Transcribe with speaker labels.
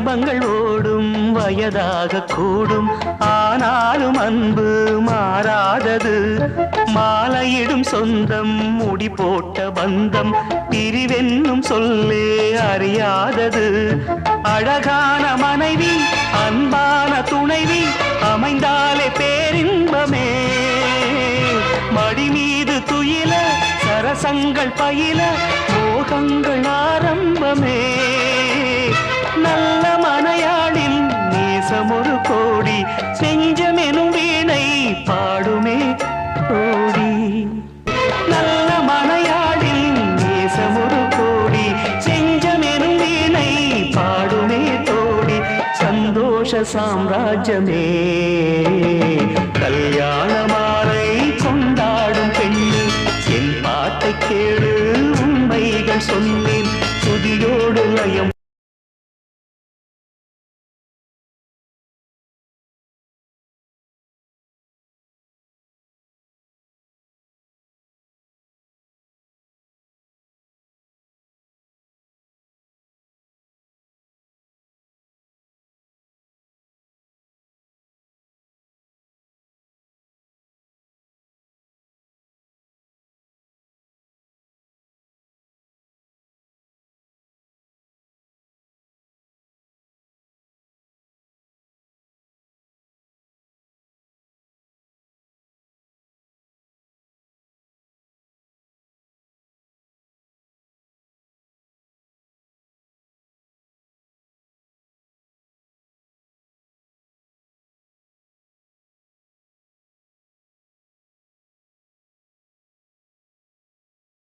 Speaker 1: வாலிபங்கள் ஓடும் வயதாக கூடும், ஆனாலும் அன்பு மாறாதது. மாலையிடும் சொந்தம் முடி போட்ட பந்தம் பிரிவென்னும் சொல்லே அறியாதது. அழகான மனைவி அன்பான துணைவி அமைந்தாலே பேரின்பமே. மடி மீது துயில சரசங்கள் பயில மோகங்கள் ஆரம்பமே. நல்ல மனையாளின் நேசம் ஒரு கோடி, செஞ்சமெனும் வீணை பாடுமே கோடி. நல்ல மனையாளின் நேசம் ஒரு கோடி, செஞ்சமெனும் வீணை பாடுமே தோடி. சந்தோஷ சாம்ராஜ்யமே கல்யாண மாலை கொண்டாடும் பெண்ணு, என் பாட்டை கேளு உண்மைகள் சொன்னேன், துதியோடு லயம்